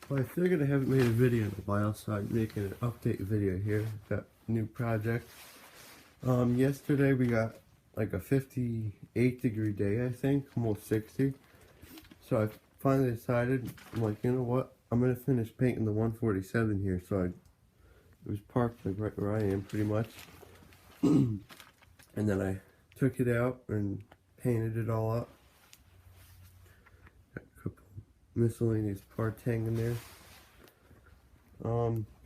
Well, I figured I haven't made a video in a while, so I'm making an update video here. Got a new project. Yesterday we got like a 58-degree day, I think, almost 60. So I finally decided, I'm like, you know what? I'm gonna finish painting the 147 here. So it was parked like right where I am, pretty much. And then I took it out and painted it all up. Got a couple miscellaneous parts hanging there.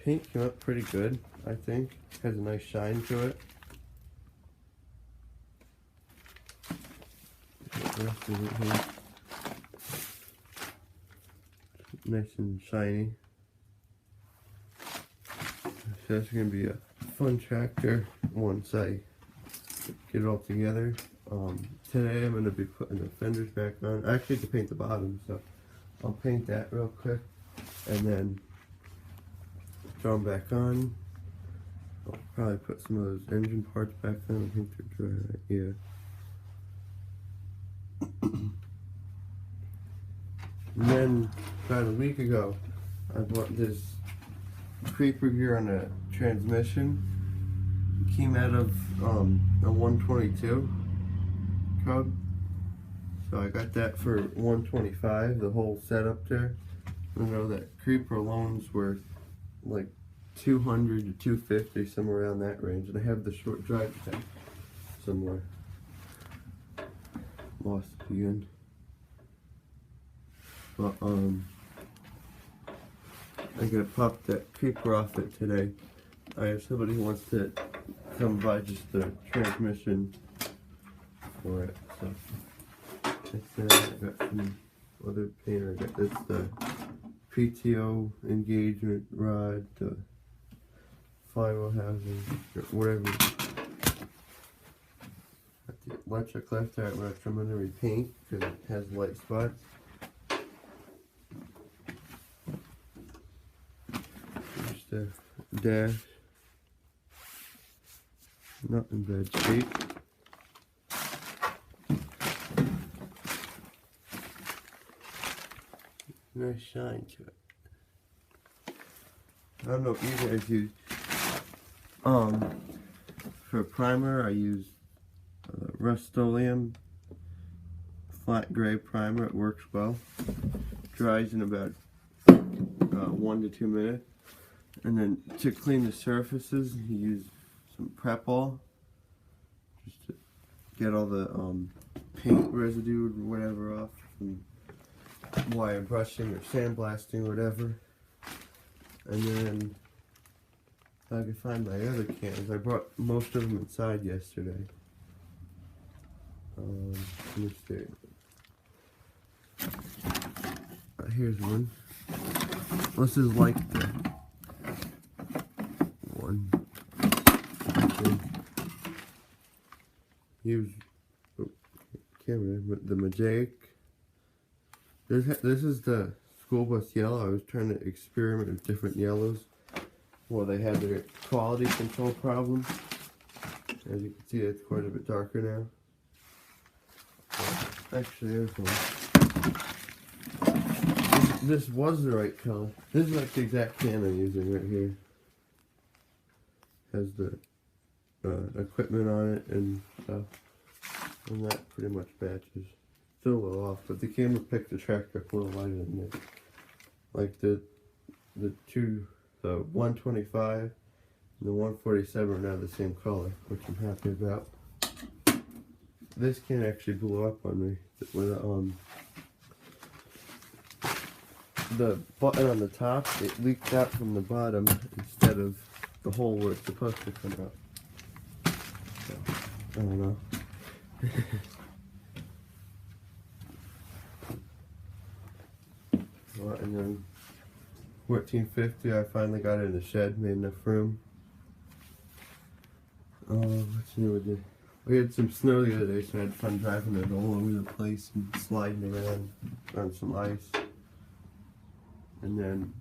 Paint came up pretty good, I think. Has a nice shine to it. The rest of it here. Nice and shiny. So that's gonna be a fun tractor once I get it all together. Today I'm gonna be putting the fenders back on. I actually have to paint the bottom, so I'll paint that real quick and then throw them back on. I'll probably put some of those engine parts back on. I think they're dry right here. And then about a week ago, I bought this creeper gear on a transmission. It came out of a 122 Cub. So I got that for 125, the whole setup there. I know that creeper alone's worth like 200 to 250, somewhere around that range. And I have the short drive tank somewhere. Lost it again. But I gotta pop that creeper off it today. I have somebody who wants to come buy just the transmission for it. So that's I got some other paint. I got this the PTO engagement rod, the flywheel housing, or whatever. Got the electric left out, which I'm gonna repaint because it has light spots. Just the dash, not in bad shape. Nice shine to it. I don't know if you guys use, for primer I use Rust-Oleum flat gray primer. It works well. Dries in about 1 to 2 minutes. And then to clean the surfaces, you use some Prep-All just to get all the paint residue or whatever off from wire brushing or sandblasting or whatever. And then if I can find my other cans, I brought most of them inside yesterday. Let me see. Here's one. This is like the one. Use camera, but the Mosaic. This is the school bus yellow. I was trying to experiment with different yellows. Well, they had their quality control problem. As you can see, it's quite a bit darker now. Actually, there's one. This was the right color. This is like the exact can I'm using right here. Has the equipment on it and stuff. And that pretty much matches. Still a little off, but the camera picked the tractor up a little lighter than it. Like the 125 and the 147 are now the same color, which I'm happy about. This can actually blew up on me with the button on the top. It leaked out from the bottom instead of the hole where it's supposed to come out. So, I don't know. And then 1450, I finally got it in the shed, made enough room. What's new with it? We had some snow the other day, so I had fun driving it all over the place and sliding around on some ice. And then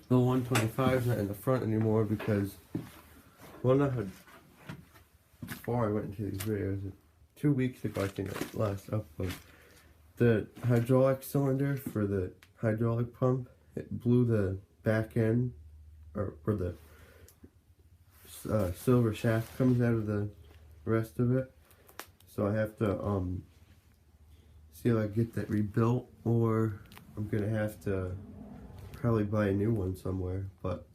the 125 is not in the front anymore because, well, not how far I went into these videos. 2 weeks ago, I think, last upload. The hydraulic cylinder for the hydraulic pump it blew the back end, or where the silver shaft comes out of the rest of it. So I have to see if I get that rebuilt, or I'm gonna have to probably buy a new one somewhere. But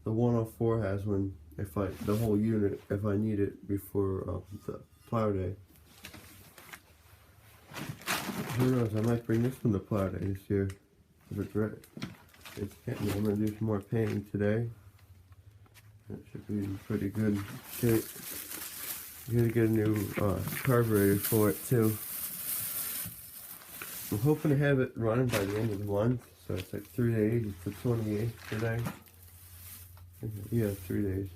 the 104 has one, the whole unit, if I need it before the plow day. Who knows, I might bring this one to plow day this year if it's ready. It's getting, I'm gonna do some more painting today. That should be in pretty good shape. I'm gonna get a new carburetor for it too. I'm hoping to have it running by the end of the month, so it's like 3 days. It's the 28th today. Yeah, 3 days.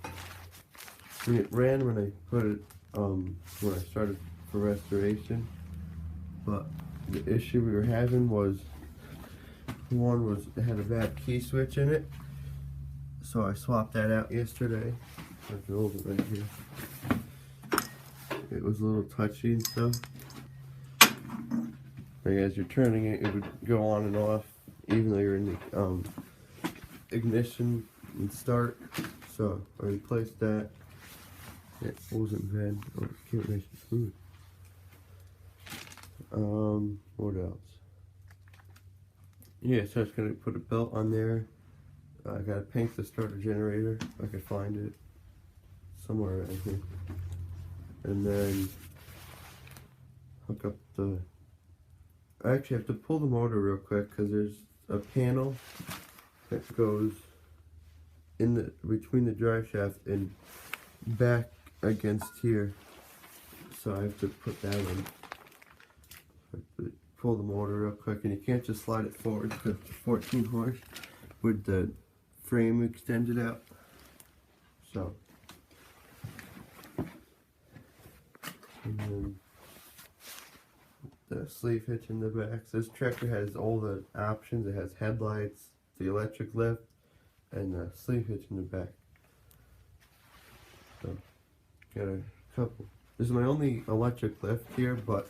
I mean, it ran when I put it, when I started for restoration, but the issue we were having was, one was it had a bad key switch in it, so I swapped that out yesterday. I drove it right here. It was a little touchy and stuff. Like as you're turning it, it would go on and off, even though you're in the ignition and start. So I replaced that. It wasn't bad. Oh, it came nice and smooth. What else? Yeah, so I was gonna put a belt on there. I gotta paint the starter generator if I could find it somewhere around here, and then hook up the. I actually have to pull the motor real quick because there's a panel that goes in the between the drive shaft and back against here, so I have to put that in. I have to pull the motor real quick, and you can't just slide it forward because it's 14 horse with the frame extended out. So, and then the sleeve hitch in the back. So this tractor has all the options. It has headlights, the electric lift, and the sleeve hitch in the back. So, got a couple. This is my only electric lift here, but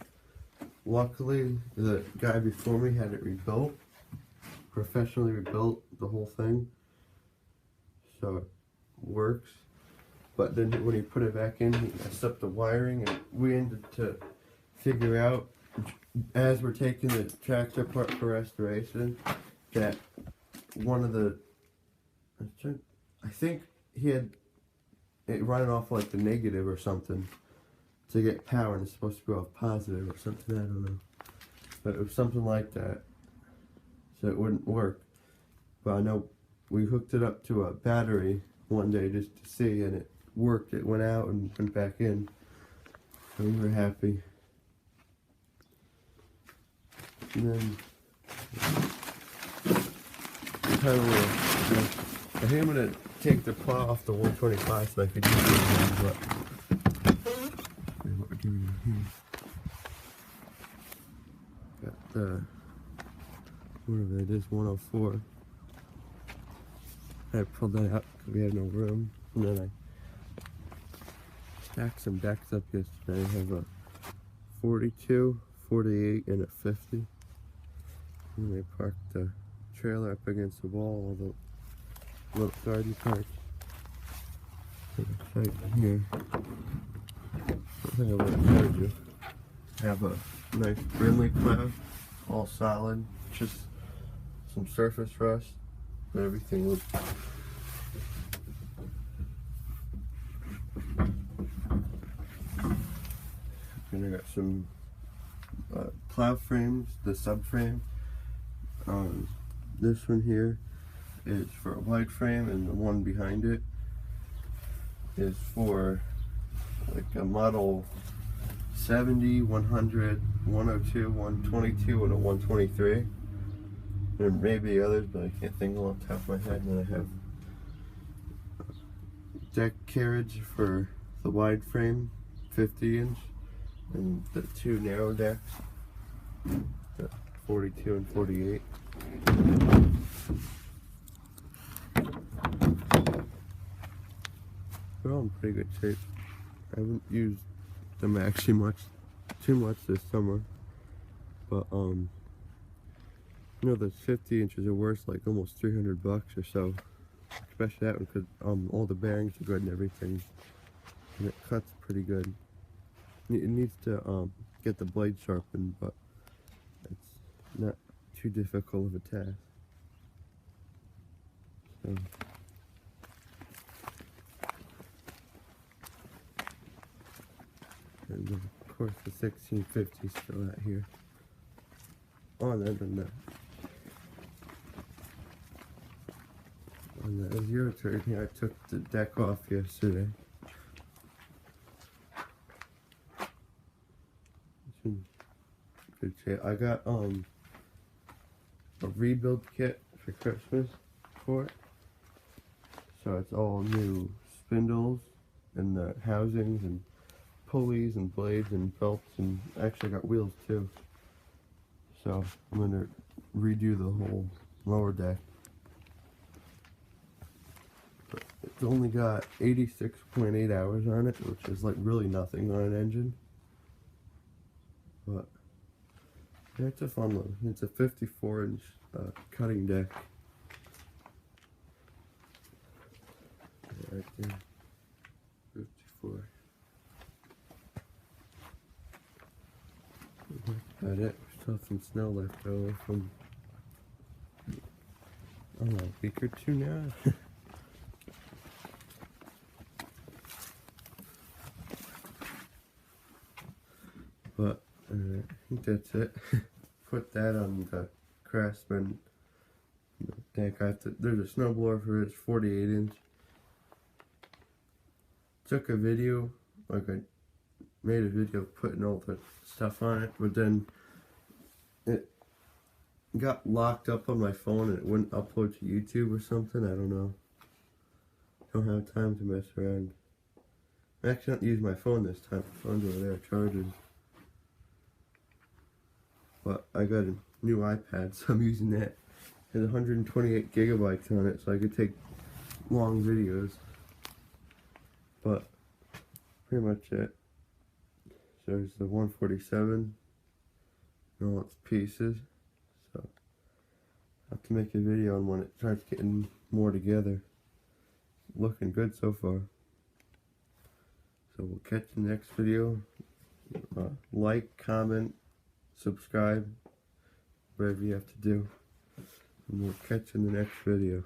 luckily the guy before me had it rebuilt, professionally rebuilt the whole thing, so it works. But then when he put it back in, he messed up the wiring, and we ended to figure out, as we're taking the tractor apart for restoration, that one of the, I think he had it running off like the negative or something to get power, and it's supposed to go off positive or something, I don't know. But it was something like that, so it wouldn't work. But I know we hooked it up to a battery one day just to see, and it worked. It went out and went back in, so we were happy. And then I think I'm gonna take the plow off the 125 so I could use it again, but what we're doing here. Got the, whatever it is, 104. I pulled that out because we had no room, and then I stacked some decks up yesterday. I have a 42, 48, and a 50. And I parked the trailer up against the wall, all the little garden parts. Right here. I think I would have showed you. I have a nice Brindley plow, all solid, just some surface rust, but everything looks. And I got some plow frames, the subframe. This one here is for a wide frame, and the one behind it is for like a model 70, 100, 102, 122, and a 123. There may be others, but I can't think off the top of my head. And then I have deck carriage for the wide frame, 50-inch, and the two narrow decks, the 42 and 48. They're all in pretty good shape. I haven't used them actually too much this summer, but You know, those 50 inches are worth like almost 300 bucks or so. Especially that one, because all the bearings are good and everything. And it cuts pretty good. It needs to get the blade sharpened, but it's not too difficult of a task. So. And of course the 1650 is still out here. Oh, and then on the zero turn here, I took the deck off yesterday. It's in good shape. I got a rebuild kit for Christmas for it. So it's all new spindles and the housings and pulleys and blades and belts, and actually got wheels too. So I'm gonna redo the whole lower deck. But it's only got 86.8 hours on it, which is like really nothing on an engine. But yeah, it's a fun one. It's a 54-inch cutting deck. Right there, 54. That's about it. We still have some snow left over from, I don't know, a week or two now. But I think that's it. Put that on the Craftsman deck. There's a snowblower for it. It's 48-inch. Took a video, like I made a video putting all the stuff on it, but then it got locked up on my phone and it wouldn't upload to YouTube or something. I don't know. Don't have time to mess around. I actually don't use my phone this time. My phone's over there, charges. But I got a new iPad, so I'm using that. It has 128 gigabytes on it, so I could take long videos. But pretty much it. So there's the 147 and all its pieces. So I have to make a video on when it starts getting more together. Looking good so far. So we'll catch you in the next video. Like, comment, subscribe, whatever you have to do. And we'll catch you in the next video.